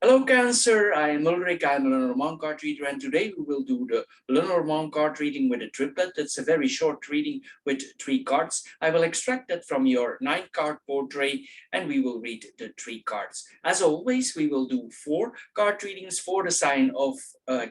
Hello, Cancer. I am Ulrich. I'm a Lenormand card reader, and today we will do the Lenormand card reading with a triplet. It's a very short reading with 3 cards. I will extract that from your 9-card portrait, and we will read the 3 cards. As always, we will do 4 card readings for the sign of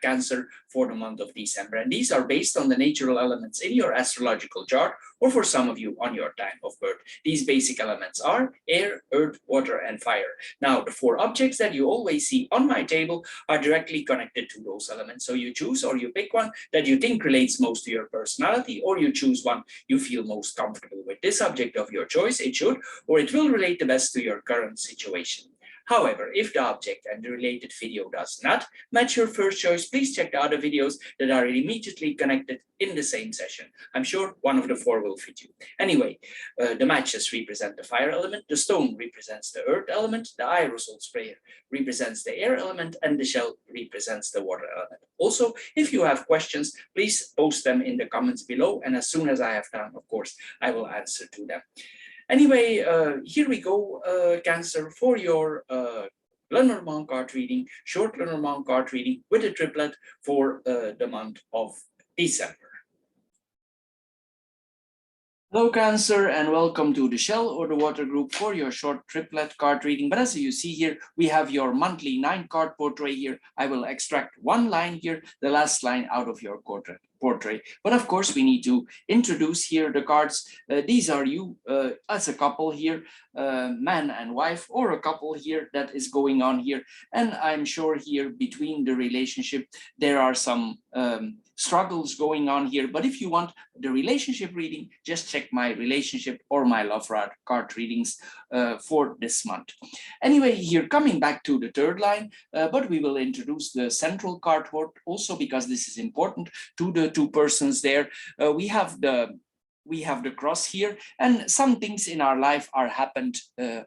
Cancer for the month of December, and these are based on the natural elements in your astrological chart, or for some of you on your time of birth. These basic elements are air, earth, water, and fire. Now, the 4 objects that you always see on my table are directly connected to those elements. So you choose or you pick one that you think relates most to your personality, or you choose one you feel most comfortable with. This object of your choice, it should or it will relate the best to your current situation. However, if the object and the related video does not match your first choice, please check the other videos that are immediately connected in the same session. I'm sure one of the 4 will fit you. Anyway, the matches represent the fire element, the stone represents the earth element, the aerosol sprayer represents the air element, and the shell represents the water element. Also, if you have questions, please post them in the comments below, and as soon as I have time, of course, I will answer to them. Anyway, here we go, Cancer, for your Lenormand card reading, short Lenormand card reading with a triplet for the month of December. Hello, Cancer, and welcome to the Shell or the Water group for your short triplet card reading. But as you see here, we have your monthly 9-card portrait here. I will extract 1 line here, the last line out of your portrait. But of course, we need to introduce here the cards. These are you as a couple here, man and wife, or a couple here that is going on here. And I'm sure here between the relationship, there are some struggles going on here. But if you want the relationship reading, just check my relationship or my love card readings for this month. Anyway, here coming back to the 3rd line, but we will introduce the central card also because this is important to the 2 persons there. We have the cross here, and some things in our life are happened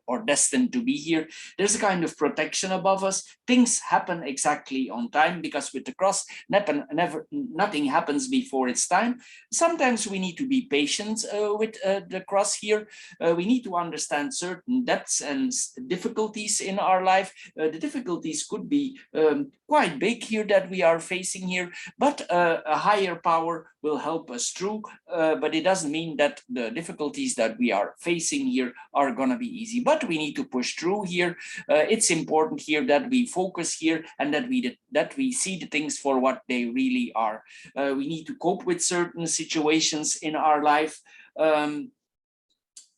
or destined to be here. There's a kind of protection above us. Things happen exactly on time because with the cross, nothing happens before its time. Sometimes we need to be patient with the cross here. We need to understand certain depths and difficulties in our life. The difficulties could be quite big here that we are facing here, but a higher power will help us through, but it doesn't mean that the difficulties that we are facing here are going to be easy, but we need to push through here. It's important here that we focus here and that we see the things for what they really are. We need to cope with certain situations in our life,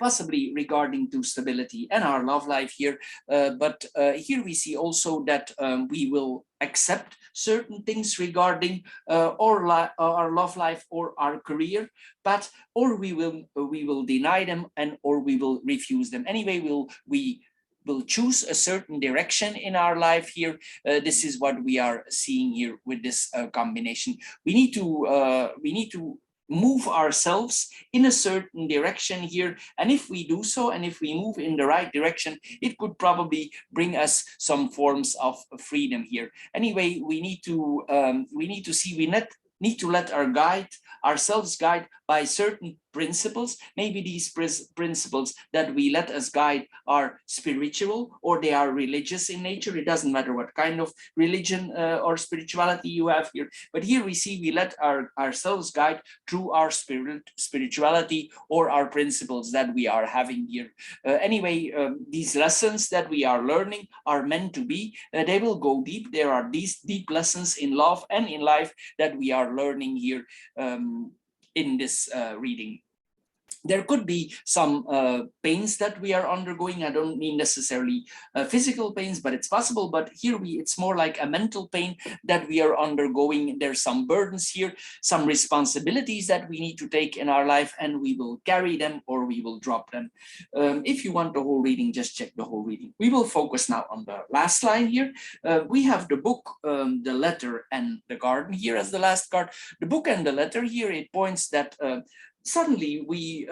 possibly regarding to stability and our love life here. But here we see also that we will accept certain things regarding our love life or our career, but or we will deny them or we will refuse them. Anyway, we will choose a certain direction in our life here. This is what we are seeing here with this combination. We need to move ourselves in a certain direction here, and if we do so and if we move in the right direction, it could probably bring us some forms of freedom here. Anyway, we need to see, we need to let ourselves guide by certain principles. Maybe these principles that we let us guide are spiritual or they are religious in nature. It doesn't matter what kind of religion or spirituality you have here, but here we see we let ourselves guide through our spirituality or our principles that we are having here. Anyway, these lessons that we are learning are meant to be, they will go deep. There are these deep lessons in love and in life that we are learning here in this reading. There could be some pains that we are undergoing. I don't mean necessarily physical pains, but it's possible. But here it's more like a mental pain that we are undergoing. There's some burdens here, some responsibilities that we need to take in our life, and we will carry them or we will drop them. If you want the whole reading, just check the whole reading. We will focus now on the last line here. We have the book, the letter, and the garden here as the last card. The book and the letter here, it points that suddenly we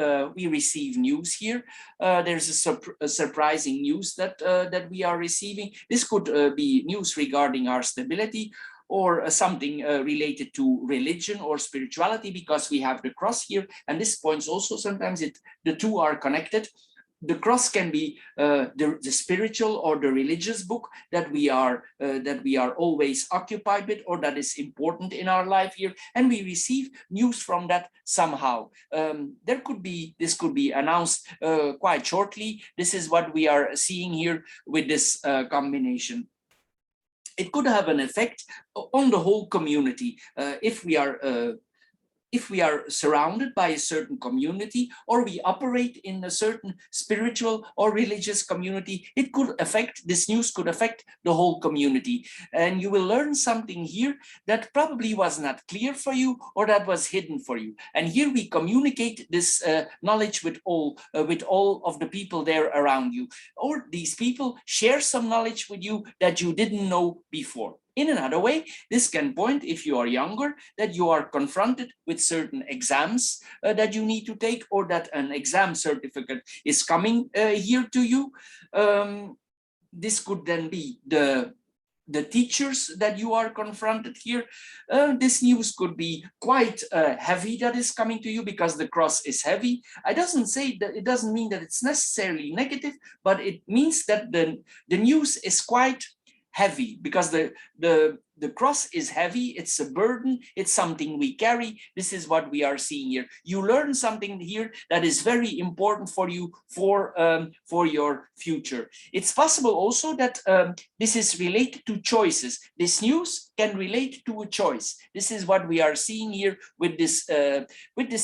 receive news here. There's a surprising news that we are receiving. This could be news regarding our stability or something related to religion or spirituality, because we have the cross here, and this points also sometimes the two are connected. the cross can be the spiritual or the religious book that we are always occupied with, or that is important in our life here, and we receive news from that somehow. This could be announced quite shortly. This is what we are seeing here with this combination. It could have an effect on the whole community if we are surrounded by a certain community, or we operate in a certain spiritual or religious community. This news could affect the whole community. And you will learn something here that probably was not clear for you, or that was hidden for you. And here we communicate this knowledge with all of the people there around you, or these people share some knowledge with you that you didn't know before. In another way, this can point, if you are younger, that you are confronted with certain exams that you need to take, or that an exam certificate is coming here to you. This could then be the teachers that you are confronted here. This news could be quite heavy that is coming to you, because the cross is heavy. It doesn't mean that it's necessarily negative, but it means that the news is quite heavy, because the cross is heavy. It's a burden. It's something we carry. This is what we are seeing here. You learn something here that is very important for you for your future. It's possible also that this is related to choices. This news can relate to a choice. This is what we are seeing here with this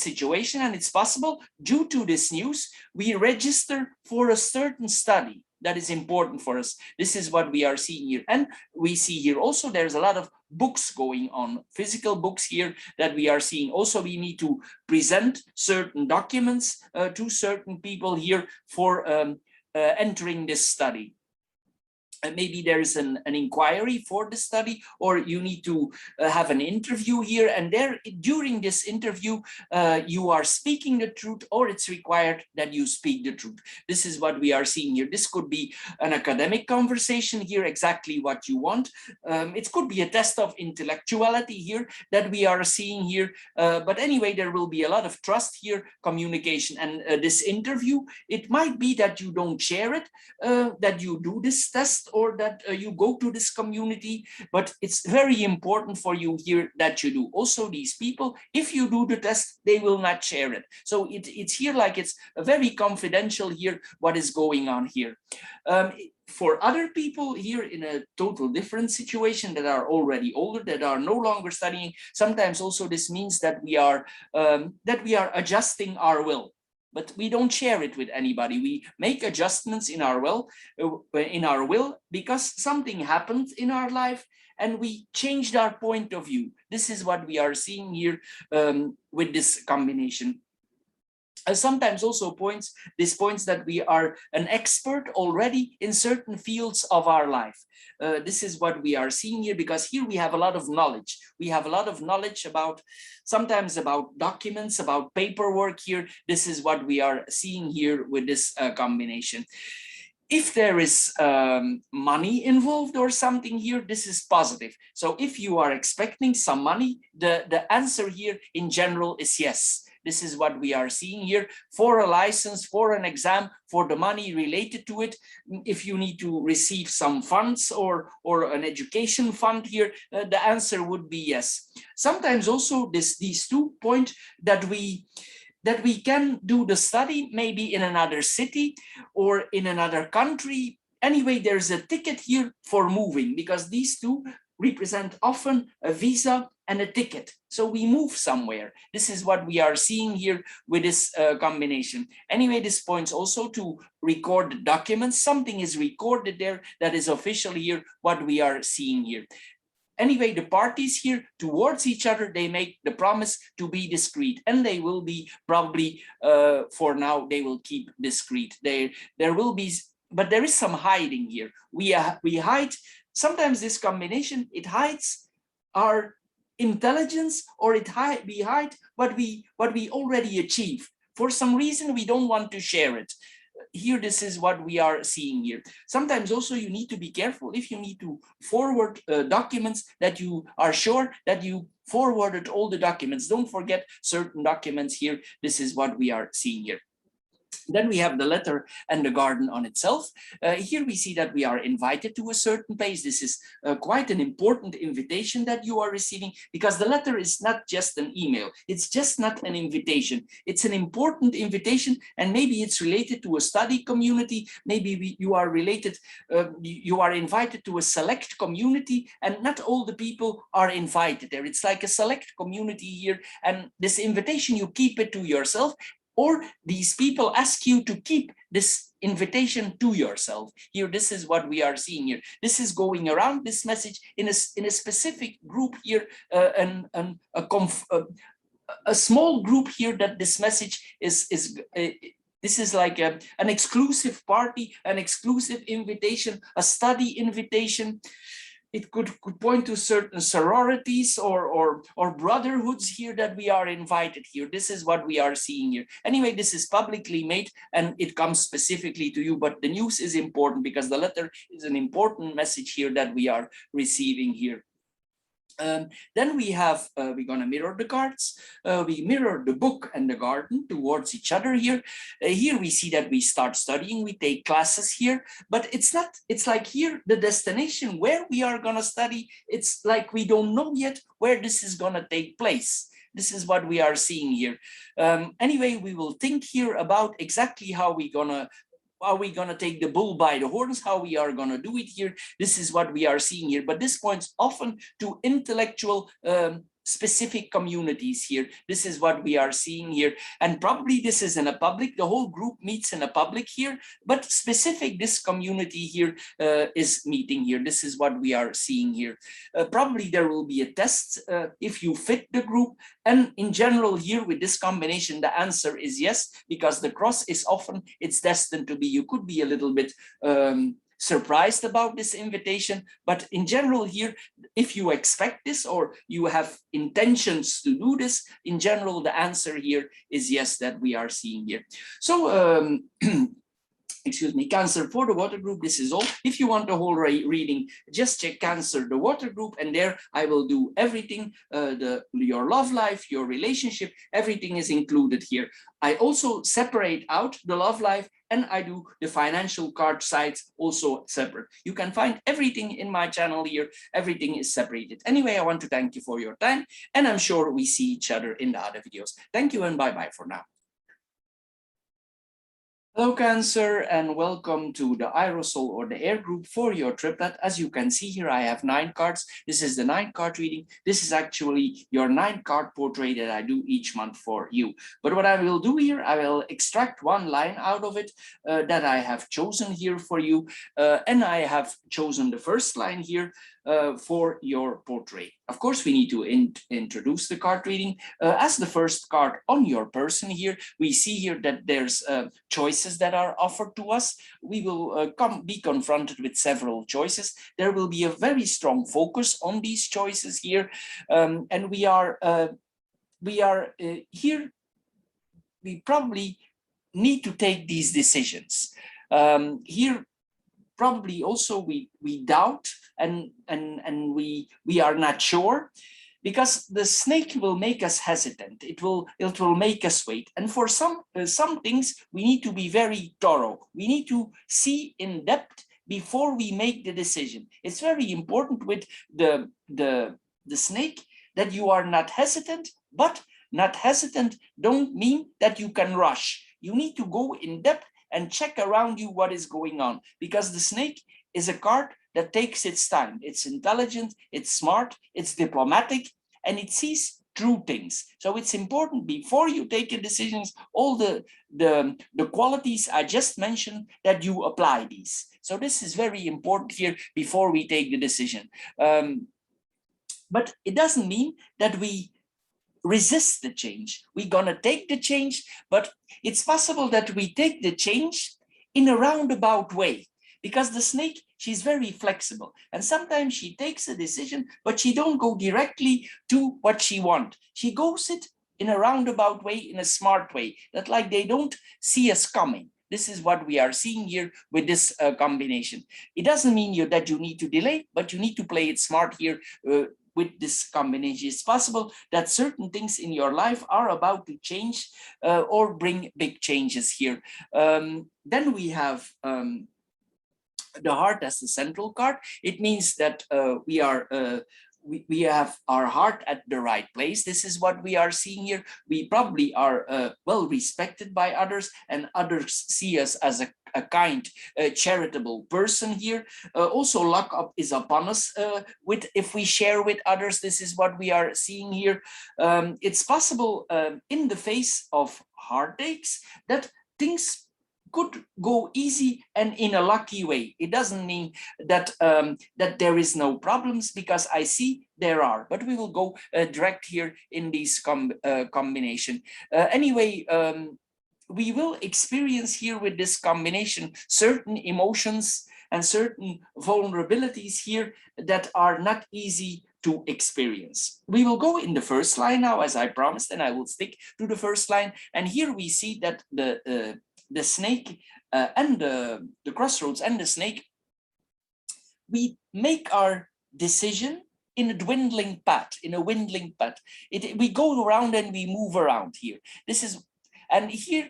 situation, and it's possible due to this news we register for a certain study that is important for us. This is what we are seeing here. And we see here also there's a lot of books going on, physical books here that we are seeing. Also, we need to present certain documents to certain people here for entering this study. Maybe there is an inquiry for the study, or you need to have an interview here, and there during this interview you are speaking the truth, or it's required that you speak the truth. This is what we are seeing here. This could be an academic conversation here, exactly what you want. It could be a test of intellectuality here that we are seeing here, but anyway, there will be a lot of trust here, communication, and this interview, it might be that you don't share it, that you do this test, or that you go to this community, but it's very important for you here that you do. Also, these people, if you do the test, they will not share it. So it's here like it's very confidential here, what is going on here. For other people here in a total different situation, that are already older, that are no longer studying, sometimes also this means that we are adjusting our will. But we don't share it with anybody. We make adjustments in our will because something happened in our life and we changed our point of view. This is what we are seeing here with this combination. Sometimes also points that we are an expert already in certain fields of our life. This is what we are seeing here, because here we have a lot of knowledge. We have a lot of knowledge sometimes about documents, about paperwork here. This is what we are seeing here with this combination. If there is money involved or something here, this is positive. So if you are expecting some money, the answer here in general is yes. This is what we are seeing here for a license, for an exam, for the money related to it. If you need to receive some funds or an education fund here, the answer would be yes. Sometimes also these 2 point that we can do the study maybe in another city or in another country. Anyway, there's a ticket here for moving, because these 2 represent often a visa and a ticket. So we move somewhere. This is what we are seeing here with this combination. Anyway, this points also to record documents. Something is recorded there that is official here, what we are seeing here. Anyway, the parties here towards each other, they make the promise to be discreet, and they will be probably, for now, they will keep discreet. There will be, but there is some hiding here. We hide, sometimes this combination, it hides our intelligence, or we hide what we already achieved. For some reason, we don't want to share it. Here, this is what we are seeing here. Sometimes also you need to be careful if you need to forward documents, that you are sure that you forwarded all the documents. Don't forget certain documents here. This is what we are seeing here. Then we have the letter and the garden on itself. Here we see that we are invited to a certain place. This is quite an important invitation that you are receiving, because the letter is not just an email. It's just not an invitation. It's an important invitation, and maybe it's related to a study community. Maybe you are related, you are invited to a select community, and not all the people are invited there. It's like a select community here, and this invitation, you keep it to yourself, or these people ask you to keep this invitation to yourself. Here, this is what we are seeing here. This is going around, this message in a specific group here, a small group here, that this message is this is like an exclusive party, an exclusive invitation, a study invitation. It could point to certain sororities or brotherhoods here that we are invited here. This is what we are seeing here. Anyway, this is publicly made and it comes specifically to you, but the news is important because the letter is an important message here that we are receiving here. Then we have, we're going to mirror the cards. We mirror the book and the garden towards each other here. Here we see that we start studying, we take classes here, but it's not, it's like here, the destination where we are going to study, it's like we don't know yet where this is going to take place. This is what we are seeing here. Anyway, we will think here about exactly how we're going to take the bull by the horns, how we are going to do it here. This is what we are seeing here. But this points often to intellectual specific communities here. This is what we are seeing here. And probably this is in a public, the whole group meets in a public here, but specific, this community here is meeting here. This is what we are seeing here. Probably there will be a test if you fit the group. And in general here with this combination, the answer is yes, because the cross is often, it's destined to be, you could be a little bit surprised about this invitation, but in general here, if you expect this or you have intentions to do this, in general, the answer here is yes, that we are seeing here. So excuse me, Cancer for the water group, this is all. If you want the whole reading, just check Cancer, the water group, and there I will do everything, your love life, your relationship, everything is included here. I also separate out the love life, and I do the financial card sides also separate. You can find everything in my channel here. Everything is separated. Anyway, I want to thank you for your time, and I'm sure we see each other in the other videos. Thank you and bye-bye for now. Hello Cancer, and welcome to the aerosol or the air group for your triplet. As you can see here, I have 9 cards. This is the 9 card reading. This is actually your 9 card portrait that I do each month for you. But what I will do here, I will extract one line out of it that I have chosen here for you. And I have chosen the first line here for your portrait. Of course, we need to introduce the card reading. As the first card on your person here, we see here that there's choices that are offered to us. We will be confronted with several choices. There will be a very strong focus on these choices here. And we are here, we probably need to take these decisions. Here, probably also we doubt and we are not sure, because the snake will make us hesitant. It will make us wait. And for some things we need to be very thorough. We need to see in depth before we make the decision. It's very important with the snake that you are not hesitant, but not hesitant don't mean that you can rush. You need to go in depth and check around you what is going on, because the snake is a card that takes its time. It's intelligent, it's smart, it's diplomatic, and it sees through things. So it's important before you take your decisions, all the qualities I just mentioned, that you apply these. So this is very important here before we take the decision. But it doesn't mean that we resist the change. We're gonna take the change, but it's possible that we take the change in a roundabout way, because the snake, she's very flexible, and sometimes she takes a decision, but she don't go directly to what she wants. She goes it in a roundabout way, in a smart way, that like they don't see us coming. This is what we are seeing here with this combination. It doesn't mean that you need to delay, but you need to play it smart here. with this combination. It's possible that certain things in your life are about to change or bring big changes here. Then we have the heart as the central card. It means that we have our heart at the right place. This is what we are seeing here. We probably are well respected by others, and others see us as a kind, charitable person here. Also, luck up is upon us if we share with others. This is what we are seeing here. It's possible in the face of heartaches that things could go easy and in a lucky way. It doesn't mean that that there is no problems, because I see there are, but we will go direct here in this combination. Anyway, we will experience here with this combination certain emotions and certain vulnerabilities here that are not easy to experience. We will go in the first line now, as I promised, and I will stick to the first line. And here we see that the snake and the crossroads and the snake, we make our decision in a dwindling path, in a windling path. We go around and we move around here. This is, and here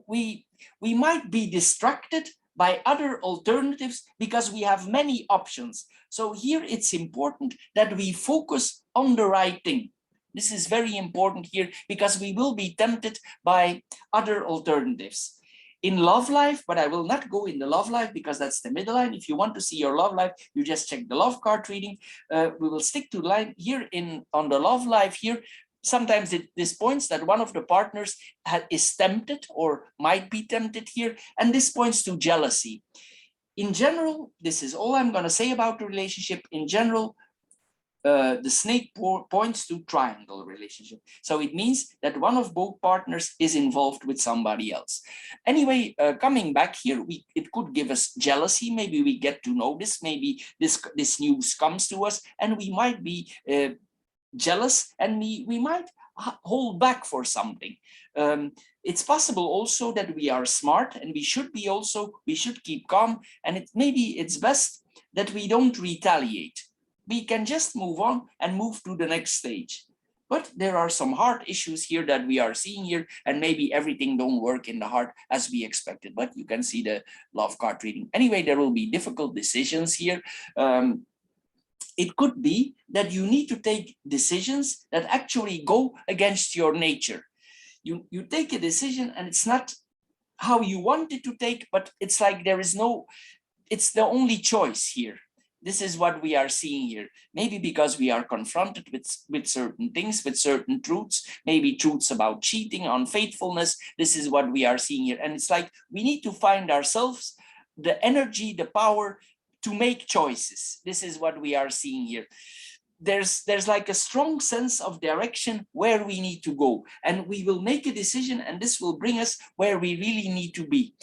we might be distracted by other alternatives because we have many options. So here it's important that we focus on the right thing. This is very important here, because we will be tempted by other alternatives. In love life, but I will not go in the love life because that's the middle line. If you want to see your love life, you just check the love card reading. We will stick to line here on the love life here. Sometimes this points that one of the partners is tempted or might be tempted here, and this points to jealousy. In general, this is all I'm going to say about the relationship. In general, the snake points to triangle relationship. So it means that one of both partners is involved with somebody else. Anyway, coming back here, it could give us jealousy. Maybe we get to know this. Maybe this news comes to us and we might be jealous, and we might hold back for something. It's possible also that we are smart, and we should keep calm, and maybe it's best that we don't retaliate. We can just move on and move to the next stage. But there are some heart issues here that we are seeing here, and maybe everything don't work in the heart as we expected, but you can see the love card reading. Anyway, there will be difficult decisions here. It could be that you need to take decisions that actually go against your nature. You take a decision and it's not how you want it to take, but it's like it's the only choice here. This is what we are seeing here. Maybe because we are confronted with certain things, with certain truths, maybe truths about cheating, unfaithfulness. This is what we are seeing here. And it's like we need to find ourselves the energy, the power to make choices. This is what we are seeing here. There's like a strong sense of direction where we need to go, and we will make a decision, and this will bring us where we really need to be.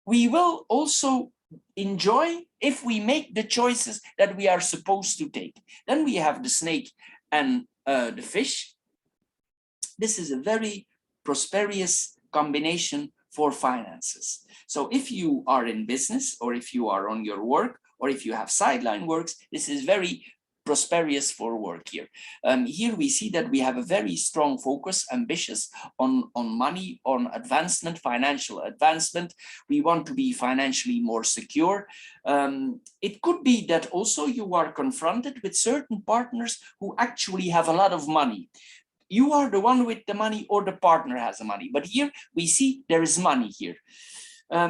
We will also enjoy if we make the choices that we are supposed to take. Then we have the snake and the fish. This is a very prosperous combination for finances. So if you are in business, or if you are on your work, or if you have sideline works, this is very prosperous for work here. Here we see that we have a very strong focus, ambitious on money, on advancement, financial advancement. We want to be financially more secure. It could be that also you are confronted with certain partners who actually have a lot of money. You are the one with the money, or the partner has the money, but here we see there is money here.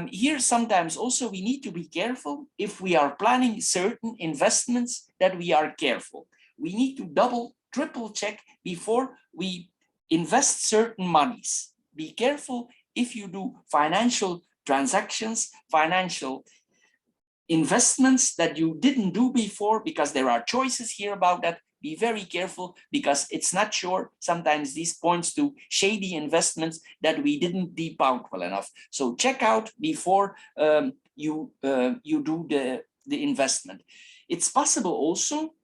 Here sometimes also we need to be careful if we are planning certain investments, that we are careful. We need to double, triple check before we invest certain monies. Be careful if you do financial transactions, financial investments that you didn't do before, because there are choices here about that. Be very careful, because it's not sure. Sometimes this points to shady investments that we didn't deep out well enough. So check out before you do the investment. It's possible also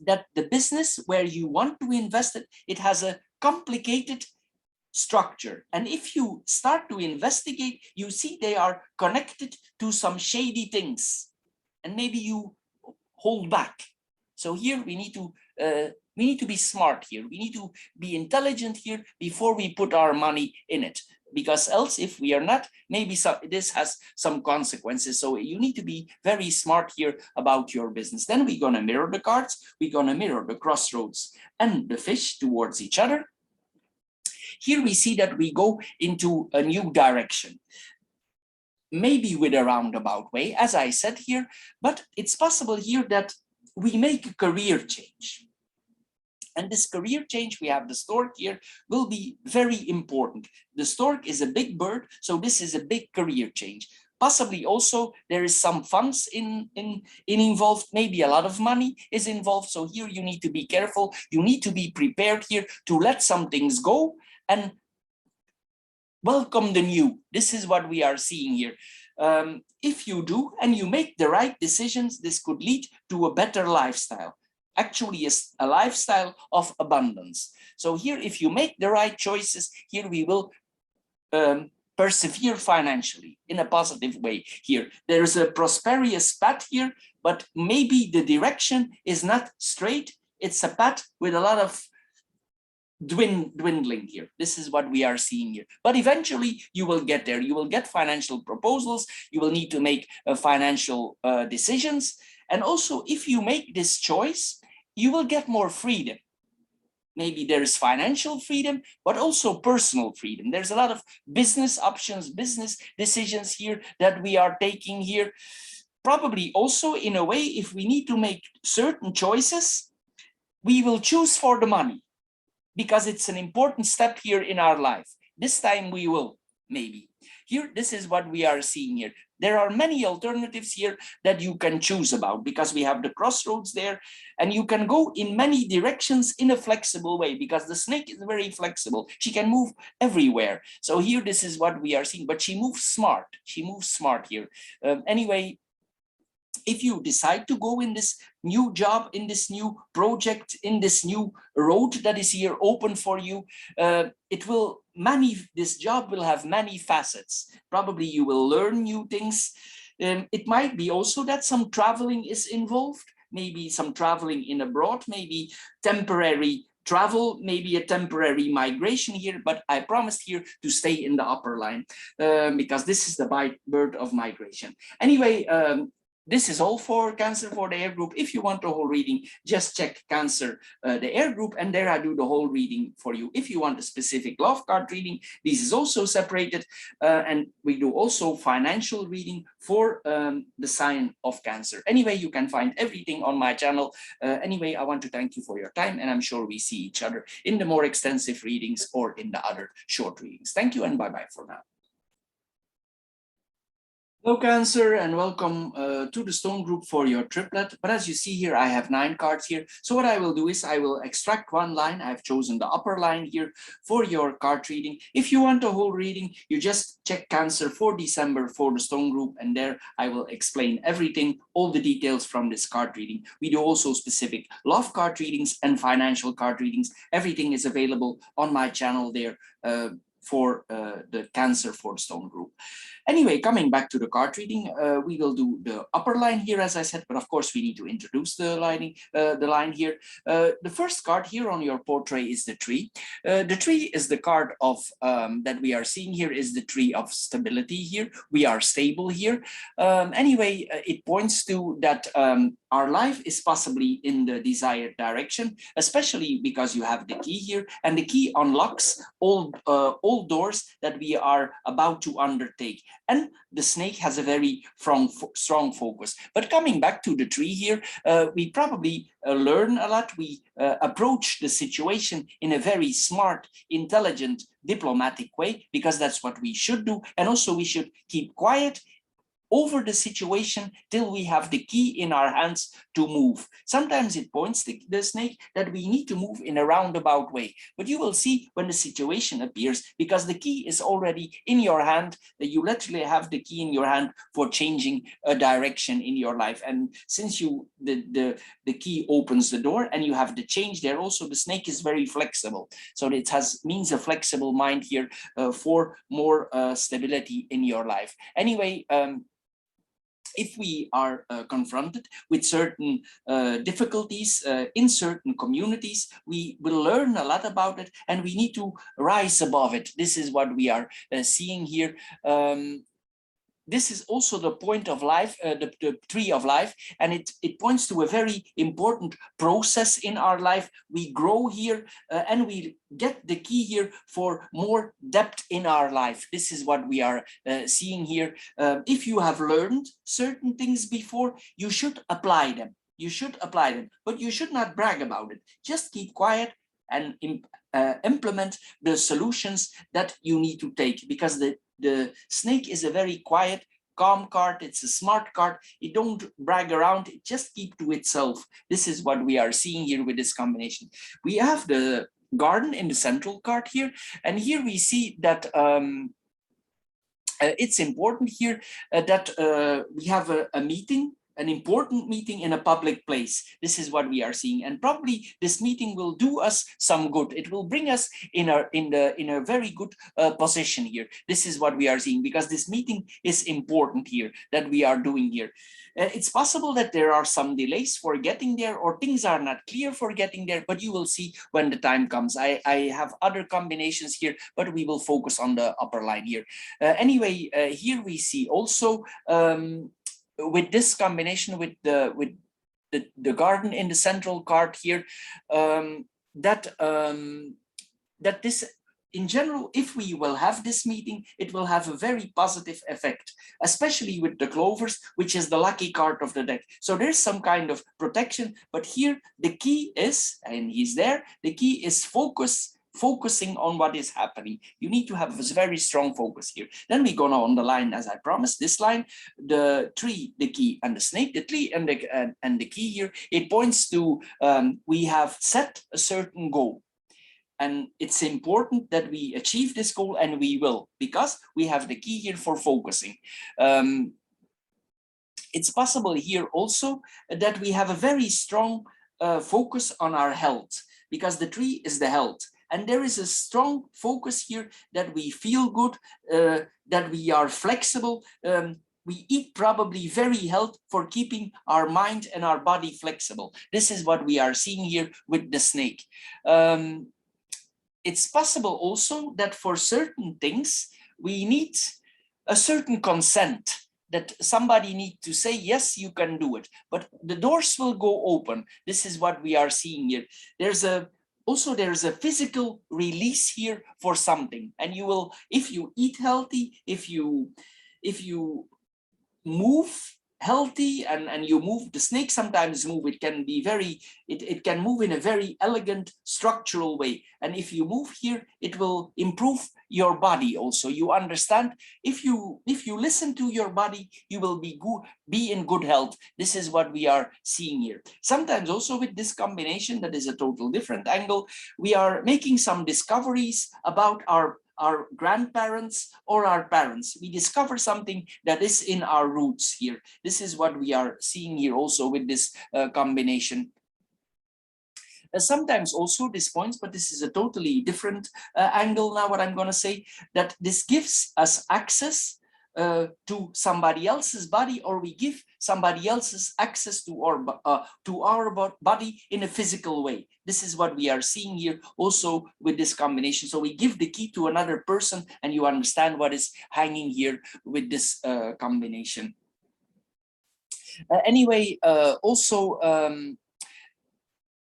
that the business where you want to invest it has a complicated structure. And if you start to investigate, you see they are connected to some shady things, and maybe you hold back. So here we need to be smart here. We need to be intelligent here before we put our money in it, because else if we are not, maybe this has some consequences. So you need to be very smart here about your business. Then we're going to mirror the cards. We're going to mirror the crossroads and the fish towards each other. Here we see that we go into a new direction, maybe with a roundabout way, as I said here, but it's possible here that we make a career change. And this career change, we have the stork here, will be very important. The stork is a big bird, so this is a big career change. Possibly also there is some funds in involved, maybe a lot of money is involved. So here you need to be careful. You need to be prepared here to let some things go and welcome the new. This is what we are seeing here. If you do and you make the right decisions, this could lead to a better lifestyle. Actually, is a lifestyle of abundance. So here, if you make the right choices, here we will persevere financially in a positive way. Here, there is a prosperous path here, but maybe the direction is not straight. It's a path with a lot of dwindling here. This is what we are seeing here. But eventually you will get there. You will get financial proposals. You will need to make financial decisions. And also, if you make this choice, you will get more freedom. Maybe there is financial freedom, but also personal freedom. There's a lot of business options, business decisions here that we are taking here. Probably also in a way, if we need to make certain choices, we will choose for the money, because it's an important step here in our life. This time we will, maybe. Here, this is what we are seeing here. There are many alternatives here that you can choose about, because we have the crossroads there, and you can go in many directions in a flexible way, because the snake is very flexible. She can move everywhere. So here, this is what we are seeing, but she moves smart. She moves smart here. Anyway, if you decide to go in this new job, in this new project, in this new road that is here open for you, this job will have many facets. Probably you will learn new things. It might be also that some traveling is involved, maybe some traveling in abroad, maybe temporary travel, maybe a temporary migration here, but I promised here to stay in the upper line because this is the bird of migration. Anyway, this is all for Cancer for the Air Group. If you want the whole reading, just check Cancer, the Air Group, and there I do the whole reading for you. If you want a specific love card reading, this is also separated. And we do also financial reading for the sign of Cancer. Anyway, you can find everything on my channel. Anyway, I want to thank you for your time, and I'm sure we see each other in the more extensive readings or in the other short readings. Thank you and bye-bye for now. Hello Cancer, and welcome to the Stone Group for your triplet. But as you see here, I have 9 cards here. So what I will do is I will extract one line. I've chosen the upper line here for your card reading. If you want a whole reading, you just check Cancer for December for the Stone Group, and there I will explain everything, all the details from this card reading. We do also specific love card readings and financial card readings. Everything is available on my channel there for the Cancer for the Stone Group. Anyway, coming back to the card reading, we will do the upper line here, as I said, but of course we need to introduce the line here. The first card here on your portrait is the tree. The tree is the card of that we are seeing here is the tree of stability here. We are stable here. Anyway, it points to that our life is possibly in the desired direction, especially because you have the key here, and the key unlocks all doors that we are about to undertake. And the snake has a very strong focus. But coming back to the tree here, we probably learn a lot. We approach the situation in a very smart, intelligent, diplomatic way, because that's what we should do. And also we should keep quiet over the situation till we have the key in our hands to move. Sometimes it points the snake that we need to move in a roundabout way, but you will see when the situation appears, because the key is already in your hand, that you literally have the key in your hand for changing a direction in your life. And since the key opens the door and you have the change there, also the snake is very flexible. So it means a flexible mind here for more stability in your life. Anyway, if we are confronted with certain difficulties in certain communities, we will learn a lot about it, and we need to rise above it. This is what we are seeing here. This is also the point of life, the tree of life, and it points to a very important process in our life. We grow here and we get the key here for more depth in our life. This is what we are seeing here. If you have learned certain things before, you should apply them. You should apply them, but you should not brag about it. Just keep quiet and implement the solutions that you need to take, because the snake is a very quiet, calm card. It's a smart card. It don't brag around. It just keep to itself. This is what we are seeing here with this combination. We have the garden in the central card here, and here we see that it's important here that we have a meeting, an important meeting in a public place. This is what we are seeing, and probably this meeting will do us some good. It will bring us in a very good position here. This is what we are seeing, because this meeting is important here that we are doing here. It's possible that there are some delays for getting there, or things are not clear for getting there, but you will see when the time comes. I have other combinations here, but we will focus on the upper line here. Anyway, here we see also with this combination with the garden in the central card here, that this, in general, if we will have this meeting, it will have a very positive effect, especially with the clovers, which is the lucky card of the deck. So there's some kind of protection, but here the key is, and he's there, the key is focusing on what is happening. You need to have a very strong focus here. Then we go on the line, as I promised, this line, the tree, the key, and the snake, the tree and the key here. It points to we have set a certain goal. And it's important that we achieve this goal, and we will, because we have the key here for focusing. It's possible here also that we have a very strong focus on our health, because the tree is the health. And there is a strong focus here that we feel good, that we are flexible. We eat probably very healthy for keeping our mind and our body flexible. This is what we are seeing here with the snake. It's possible also that for certain things, we need a certain consent, that somebody needs to say, yes, you can do it, but the doors will go open. This is what we are seeing here. There's a physical release here for something, and you will, if you eat healthy, if you move healthy, and you move, the snake sometimes move, it can be very, it can move in a very elegant structural way, and if you move here, it will improve your body also. You understand, if you listen to your body, you will be in good health. This is what we are seeing here. Sometimes also with this combination, that is a total different angle, we are making some discoveries about our grandparents or our parents. We discover something that is in our roots here. This is what we are seeing here also with this combination. Sometimes also this points, but this is a totally different angle now, what I'm going to say, that this gives us access to somebody else's body, or we give somebody else's access to our body in a physical way. This is what we are seeing here also with this combination. So we give the key to another person, and you understand what is hanging here with this combination. Anyway, also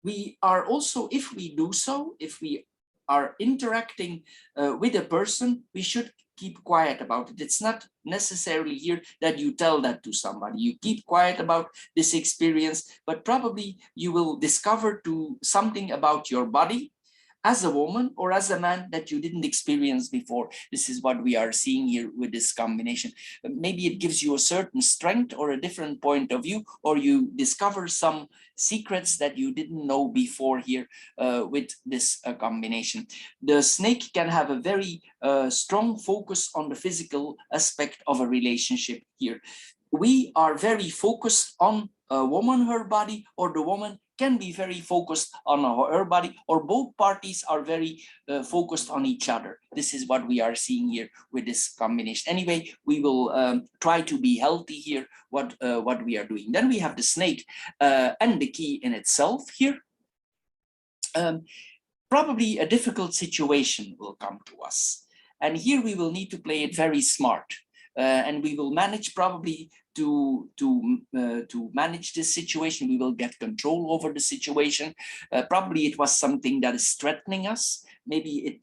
we are also, if we do so, if we are interacting with a person, we should keep quiet about it. It's not necessarily here that you tell that to somebody. You keep quiet about this experience, but probably you will discover something about your body as a woman or as a man that you didn't experience before. This is what we are seeing here with this combination. Maybe it gives you a certain strength or a different point of view, or you discover some secrets that you didn't know before here with this combination. The snake can have a very strong focus on the physical aspect of a relationship here. We are very focused on a woman, her body, or the woman can be very focused on her body, or both parties are very focused on each other. This is what we are seeing here with this combination. Anyway, we will try to be healthy here, what we are doing. Then we have the snake and the key in itself here. Probably a difficult situation will come to us. And here we will need to play it very smart. And we will manage probably to manage this situation. We will get control over the situation. Probably it was something that is threatening us. Maybe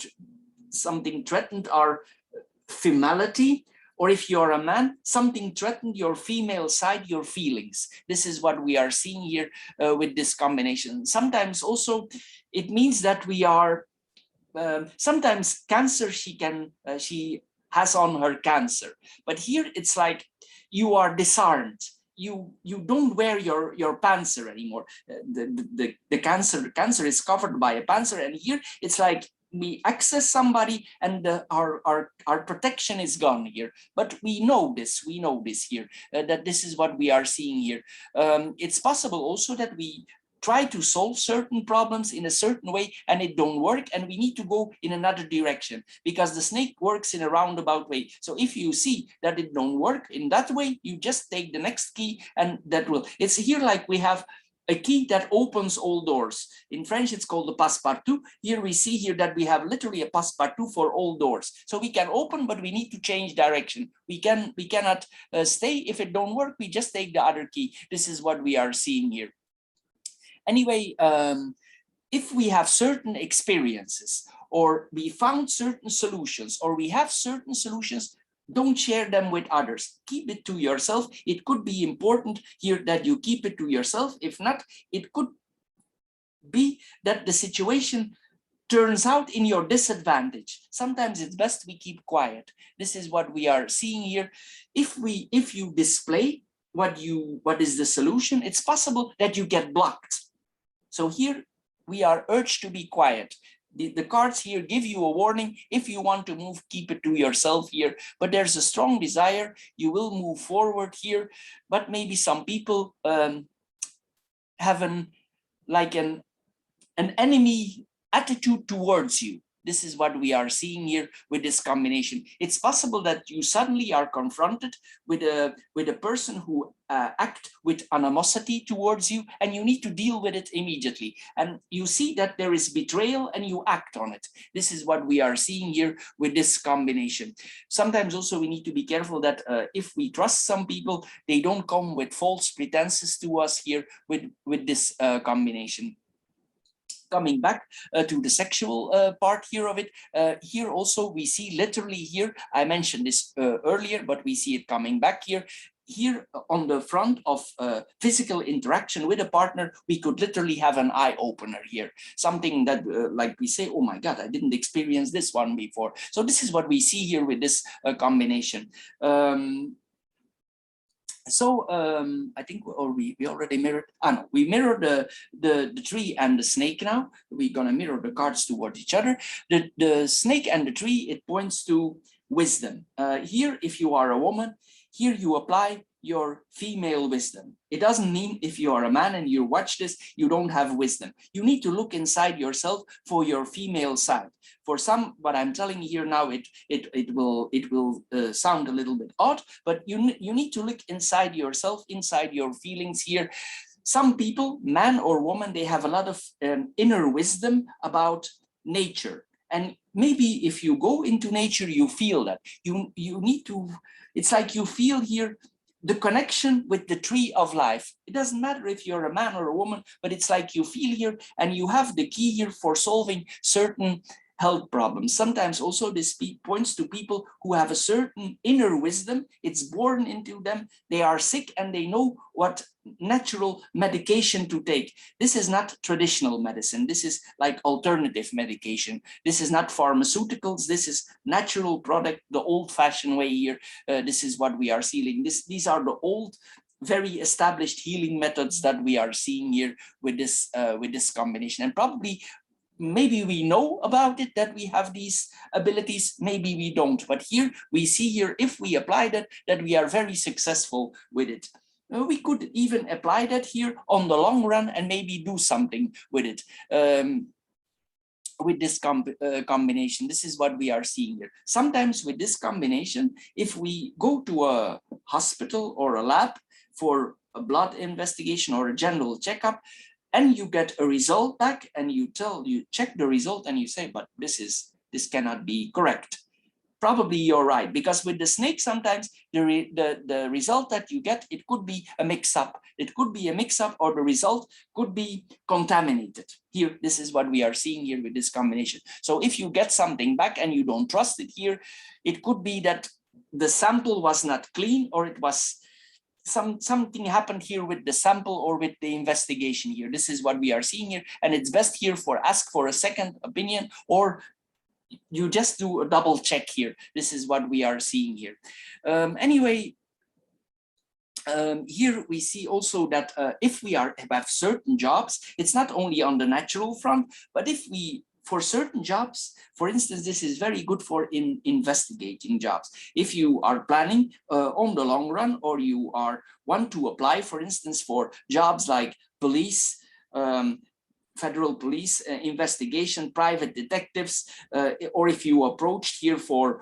something threatened our femality, or if you're a man, something threatened your female side, your feelings. This is what we are seeing here with this combination. Sometimes also it means that we are, sometimes cancer, she has on her cancer, but here it's like you are disarmed. You don't wear your panzer anymore. The cancer is covered by a panzer, and here it's like we access somebody and our protection is gone here. But we know this here, that this is what we are seeing here. It's possible also that we try to solve certain problems in a certain way and it don't work, and we need to go in another direction, because the snake works in a roundabout way. So if you see that it don't work in that way, you just take the next key, and that will, it's here like we have a key that opens all doors. In French, it's called the passe-partout. Here we see here that we have literally a passe-partout for all doors. So we can open, but we need to change direction. We cannot stay. If it don't work, we just take the other key. This is what we are seeing here. Anyway, if we have certain experiences, or we found certain solutions, or we have certain solutions, don't share them with others. Keep it to yourself. It could be important here that you keep it to yourself. If not, it could be that the situation turns out in your disadvantage. Sometimes it's best we keep quiet. This is what we are seeing here. If you display what is the solution, it's possible that you get blocked. So here we are urged to be quiet. The cards here give you a warning. If you want to move, keep it to yourself here. But there's a strong desire. You will move forward here. But maybe some people have an enemy attitude towards you. This is what we are seeing here with this combination. It's possible that you suddenly are confronted with a person who act with animosity towards you, and you need to deal with it immediately. And you see that there is betrayal and you act on it. This is what we are seeing here with this combination. Sometimes also we need to be careful that if we trust some people, they don't come with false pretenses to us here with this combination. Coming back to the sexual part here of it, here also we see literally here, I mentioned this earlier, but we see it coming back here. Here on the front of physical interaction with a partner, we could literally have an eye opener here. Something that like we say, oh my God, I didn't experience this one before. So this is what we see here with this combination. I think we already mirrored. No, we mirrored the tree and the snake now. We're gonna mirror the cards towards each other. The snake and the tree, it points to wisdom. Here, if you are a woman, here you apply your female wisdom. It doesn't mean if you are a man and you watch this, you don't have wisdom. You need to look inside yourself for your female side. For some, what I'm telling you here now, it will sound a little bit odd, but you need to look inside yourself, inside your feelings here. Some people, man or woman, they have a lot of inner wisdom about nature. And maybe if you go into nature, you feel that. You need to, it's like you feel here the connection with the tree of life. It doesn't matter if you're a man or a woman, but it's like you feel here and you have the key here for solving certain health problems. Sometimes also this points to people who have a certain inner wisdom. It's born into them. They are sick and they know what natural medication to take. This is not traditional medicine. This is like alternative medication. This is not pharmaceuticals. This is natural product, the old-fashioned way here. This is what we are seeing. These are the old, very established healing methods that we are seeing here with this combination. And probably maybe we know about it, that we have these abilities, maybe we don't. But here we see here, if we apply that we are very successful with it. We could even apply that here on the long run and maybe do something with it. With this combination, this is what we are seeing here. Sometimes with this combination, if we go to a hospital or a lab for a blood investigation or a general checkup, and you get a result back, and you check the result and you say, but this cannot be correct. Probably you're right, because with the snake, sometimes the result that you get, it could be a mix-up. It could be a mix-up, or the result could be contaminated. Here, this is what we are seeing here with this combination. So if you get something back and you don't trust it here, it could be that the sample was not clean, or it was something happened here with the sample or with the investigation here. This is what we are seeing here, and it's best here for ask for a second opinion, or you just do a double check here. This is what we are seeing here. Anyway, here we see also that if we have certain jobs, it's not only on the natural front, but if we, for certain jobs, for instance, this is very good for investigating jobs. If you are planning on the long run, or you want to apply, for instance, for jobs like police, federal police investigation, private detectives, or if you approached here for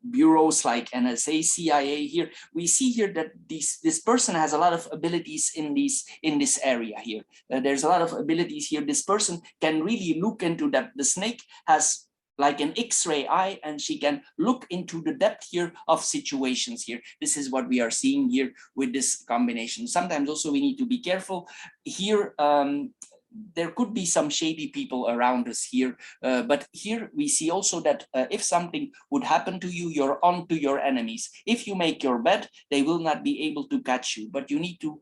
bureaus like NSA, CIA, here we see here that this person has a lot of abilities in this area here. There's a lot of abilities here. This person can really look into that. The snake has like an X-ray eye, and she can look into the depth here of situations here. This is what we are seeing here with this combination. Sometimes also we need to be careful here. There could be some shady people around us here, but here we see also that if something would happen to you, you're on to your enemies. If you make your bed, they will not be able to catch you, but you need to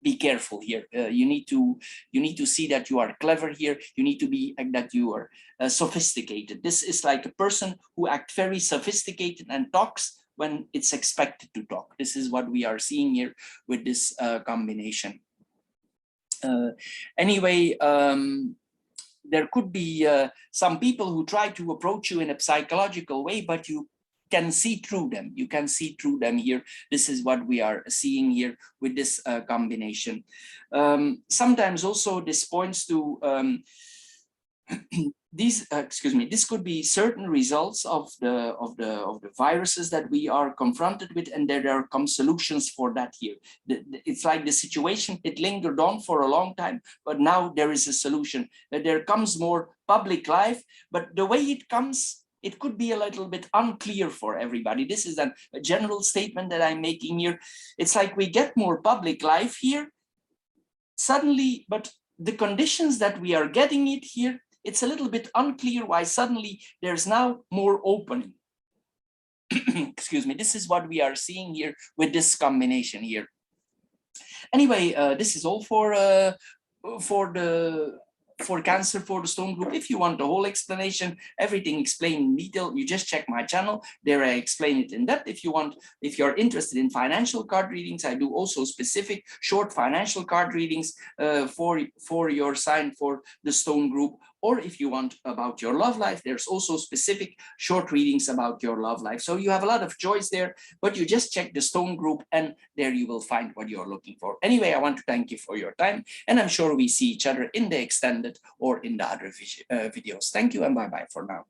be careful here. You need to see that you are clever here. You need to be that you are sophisticated. This is like a person who acts very sophisticated and talks when it's expected to talk. This is what we are seeing here with this combination. Anyway, there could be some people who try to approach you in a psychological way, but you can see through them. You can see through them here. This is what we are seeing here with this combination. Sometimes also this points to these, this could be certain results of the viruses that we are confronted with, and there come solutions for that here. It's like the situation, it lingered on for a long time, but now there is a solution. There comes more public life, but the way it comes, it could be a little bit unclear for everybody. This is a general statement that I'm making here. It's like we get more public life here suddenly, but the conditions that we are getting it here, it's a little bit unclear why suddenly there's now more opening. Excuse me, this is what we are seeing here with this combination here. Anyway, this is all for cancer for the stone group. If you want the whole explanation, everything explained in detail, you just check my channel. There I explain it in depth. If you're interested in financial card readings, I do also specific short financial card readings for your sign for the stone group. Or if you want about your love life, there's also specific short readings about your love life. So you have a lot of choice there, but you just check the stone group and there you will find what you're looking for. Anyway, I want to thank you for your time, and I'm sure we see each other in the extended or in the other videos. Thank you and bye-bye for now.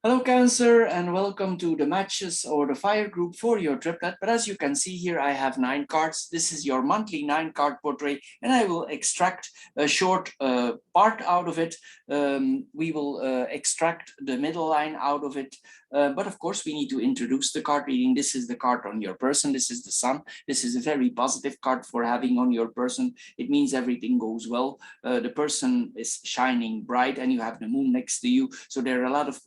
Hello Cancer, and welcome to the matches or the fire group for your triplet. But as you can see here, I have 9 cards. This is your monthly 9-card portrait, and I will extract a short part out of it. We will extract the middle line out of it. But of course, we need to introduce the card reading. This is the card on your person. This is the sun. This is a very positive card for having on your person. It means everything goes well. The person is shining bright, and you have the moon next to you. So there are a lot of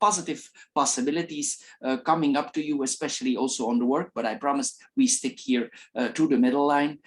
positive possibilities coming up to you, especially also on the work, but I promise we stick here to the middle line.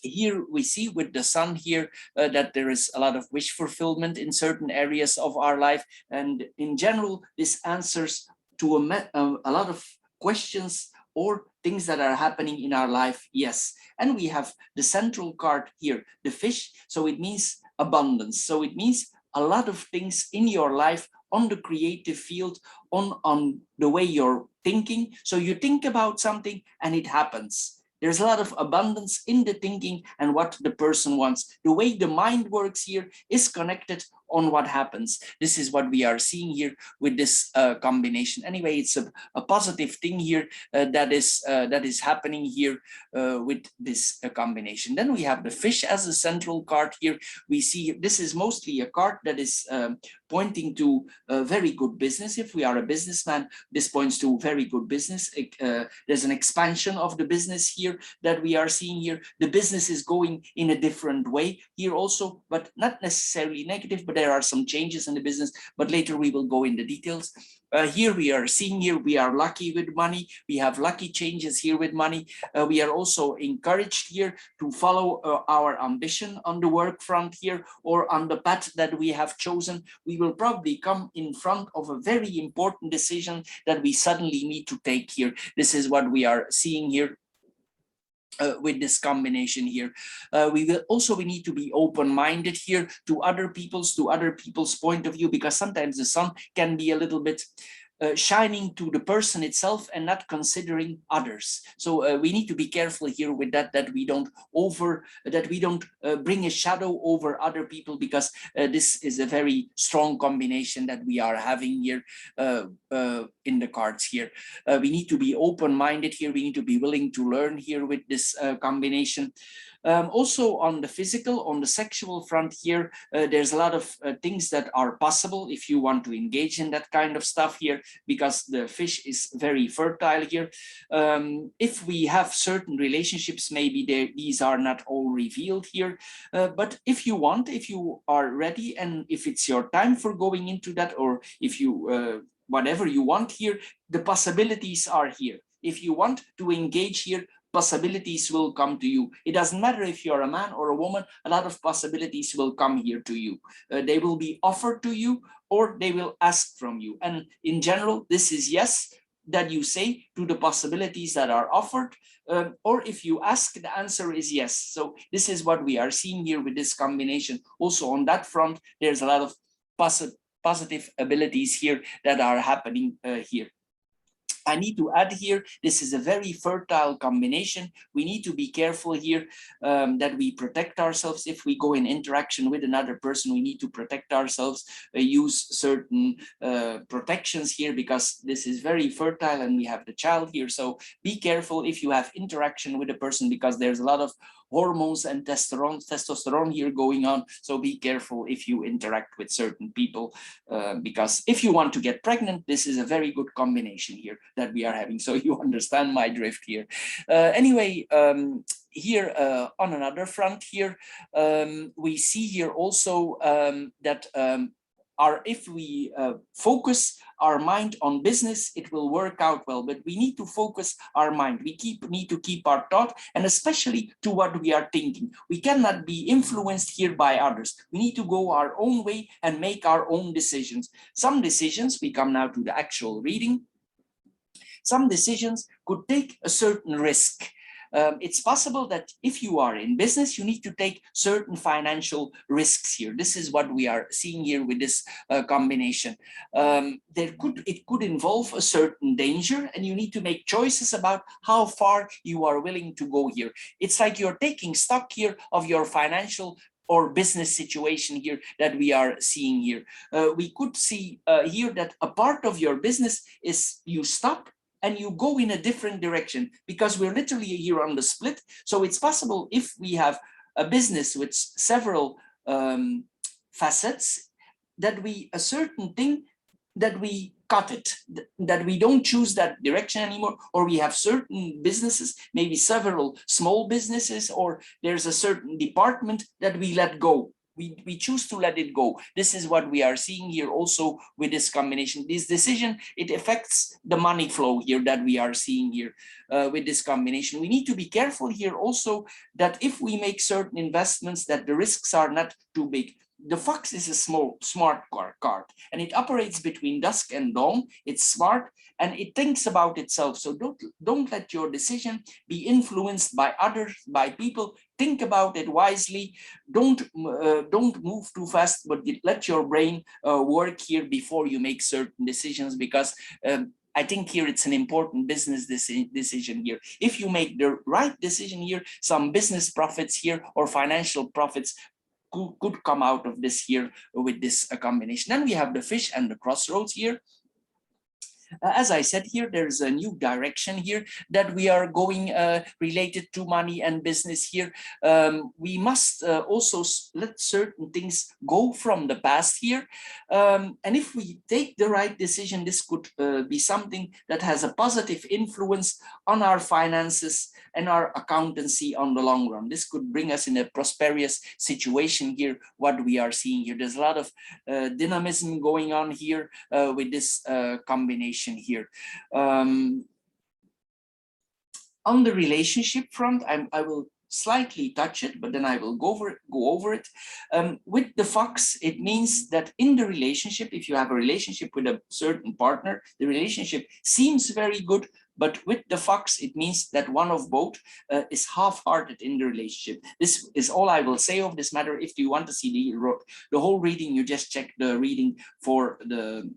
Here we see with the sun here that there is a lot of wish fulfillment in certain areas of our life, and in general this answers to a lot of questions or things that are happening in our life. Yes, and we have the central card here, the fish, so it means abundance. So it means a lot of things in your life on the creative field, on the way you're thinking. So you think about something and it happens. There's a lot of abundance in the thinking and what the person wants. The way the mind works here is connected on what happens. This is what we are seeing here with this combination. Anyway, it's a positive thing here that is happening here with this combination. Then we have the fish as a central card here. We see this is mostly a card that is pointing to a very good business. If we are a businessman, this points to very good business. There's an expansion of the business here that we are seeing here. The business is going in a different way here also, but not necessarily negative, but there are some changes in the business, but later we will go in the details. Here we are seeing here, we are lucky with money. We have lucky changes here with money. We are also encouraged here to follow our ambition on the work front here or on the path that we have chosen. We will probably come in front of a very important decision that we suddenly need to take here. This is what we are seeing here. With this combination here, we need to be open-minded here to other people's point of view, because sometimes the sun can be a little bit shining to the person itself and not considering others. So we need to be careful here with that we don't bring a shadow over other people, because this is a very strong combination that we are having here in the cards here. We need to be open-minded here. We need to be willing to learn here with this combination. Also on the physical, on the sexual front here, there's a lot of things that are possible if you want to engage in that kind of stuff here, because the fish is very fertile here. If we have certain relationships, maybe these are not all revealed here, but if you are ready, and if it's your time for going into that, or if you whatever you want here, the possibilities are here. If you want to engage here, possibilities will come to you. It doesn't matter if you're a man or a woman, a lot of possibilities will come here to you. They will be offered to you, or they will ask from you. And in general, this is yes, that you say to the possibilities that are offered, or if you ask, the answer is yes. So this is what we are seeing here with this combination. Also on that front, there's a lot of positive abilities here that are happening here. I need to add here, this is a very fertile combination. We need to be careful here that we protect ourselves. If we go in interaction with another person, we need to protect ourselves, use certain protections here, because this is very fertile and we have the child here. So be careful if you have interaction with a person, because there's a lot of hormones and testosterone here going on. So be careful if you interact with certain people, because if you want to get pregnant, this is a very good combination here that we are having. So you understand my drift here. Anyway, here on another front here, we see here also that if we focus our mind on business, it will work out well, but we need to focus our mind. We need to keep our thought, and especially to what we are thinking. We cannot be influenced here by others. We need to go our own way and make our own decisions. Some decisions, we come now to the actual reading, some decisions could take a certain risk. It's possible that if you are in business, you need to take certain financial risks here. This is what we are seeing here with this combination. It could involve a certain danger, and you need to make choices about how far you are willing to go here. It's like you're taking stock here of your financial or business situation here that we are seeing here. We could see here that a part of your business is you stop and you go in a different direction, because we're literally here on the split. So it's possible if we have a business with several facets, that a certain thing, that we cut it, that we don't choose that direction anymore, or we have certain businesses, maybe several small businesses, or there's a certain department that we let go. We choose to let it go. This is what we are seeing here also with this combination. This decision, it affects the money flow here that we are seeing here with this combination. We need to be careful here also that if we make certain investments, that the risks are not too big. the fox is a smart card, and it operates between dusk and dawn. It's smart and it thinks about itself. So don't let your decision be influenced by others, by people. Think about it wisely. Don't move too fast, but let your brain work here before you make certain decisions, because I think here it's an important business decision here. If you make the right decision here, some business profits here or financial profits could come out of this here with this combination. Then we have the fish and the crossroads here. As I said here, there's a new direction here that we are going related to money and business here. We must also let certain things go from the past here. And if we take the right decision, this could be something that has a positive influence on our finances and our accountancy on the long run. This could bring us in a prosperous situation here, what we are seeing here. There's a lot of dynamism going on here with this combination here. On the relationship front, I will slightly touch it, but then I will go over it. With the fox, it means that in the relationship, if you have a relationship with a certain partner, the relationship seems very good, but with the fox, it means that one of both is half-hearted in the relationship. This is all I will say of this matter. If you want to see the whole reading, you just check the reading for the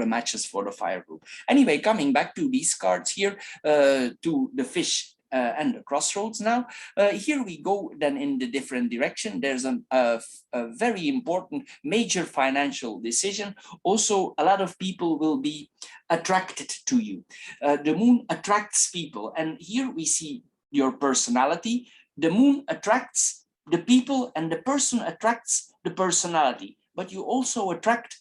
matches for the fire group. Anyway, coming back to these cards here, to the fish and the crossroads now. Here we go then in the different direction. There's a very important major financial decision. Also, a lot of people will be attracted to you. The moon attracts people, and here we see your personality. The moon attracts the people, and the person attracts the personality, but you also attract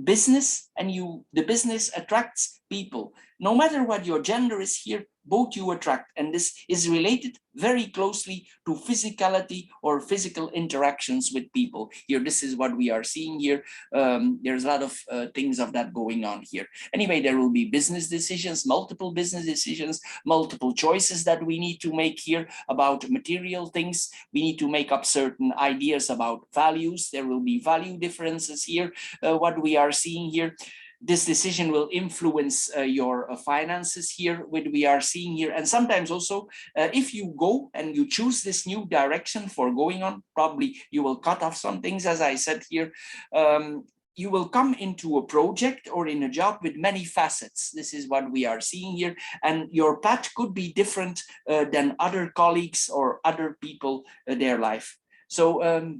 business, and the business attracts people. No matter what your gender is here, both you attract, and this is related very closely to physicality or physical interactions with people. Here, this is what we are seeing here. There's a lot of things of that going on here. Anyway, there will be business decisions, multiple business decisions, multiple choices that we need to make here about material things. We need to make up certain ideas about values. There will be value differences here, what we are seeing here. This decision will influence your finances here, what we are seeing here. And sometimes also, if you go and you choose this new direction for going on, probably you will cut off some things, as I said here. You will come into a project or in a job with many facets. This is what we are seeing here. And your path could be different than other colleagues or other people, their life. So,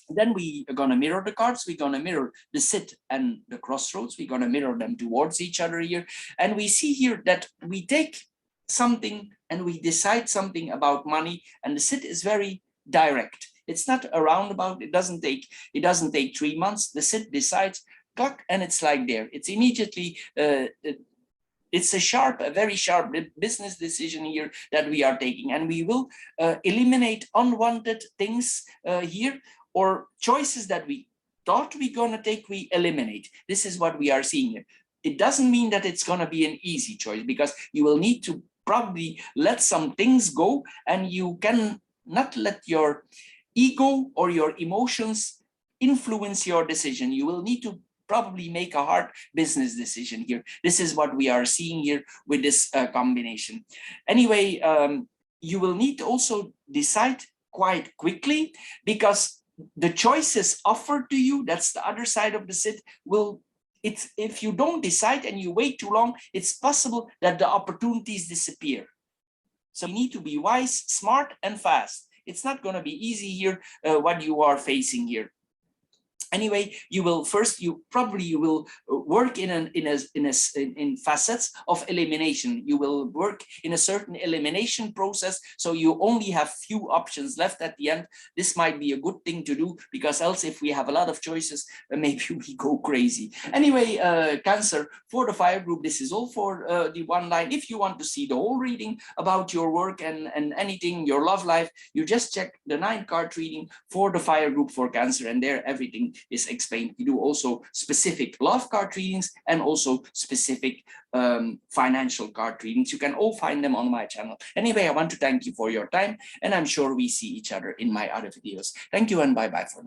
then we are going to mirror the cards. We're going to mirror the sit and the crossroads. We're going to mirror them towards each other here. And we see here that we take something and we decide something about money, and the sit is very direct. It's not a roundabout. It doesn't take 3 months. The sit decides, clock, and it's like there. It's immediately it's a very sharp business decision here that we are taking, and we will eliminate unwanted things here, or choices that we thought we're going to take, we eliminate. This is what we are seeing here. It doesn't mean that it's going to be an easy choice, because you will need to probably let some things go, and you can not let your ego or your emotions influence your decision. You will need to probably make a hard business decision here. This is what we are seeing here with this combination. Anyway, you will need to also decide quite quickly, because the choices offered to you, that's the other side of the sit, if you don't decide and you wait too long, it's possible that the opportunities disappear. So you need to be wise, smart, and fast. It's not going to be easy here, what you are facing here. Anyway, you will work in facets of elimination. You will work in a certain elimination process, so you only have few options left at the end. This might be a good thing to do, because else, if we have a lot of choices, maybe we go crazy. Anyway, Cancer, for the fire group, this is all for the one line. If you want to see the whole reading about your work and anything, your love life, you just check the 9-card reading for the fire group for Cancer, and there everything is explained. We do also specific love card readings and also specific financial card readings. You can all find them on my channel. Anyway, I want to thank you for your time, and I'm sure we see each other in my other videos. Thank you, and bye-bye for now.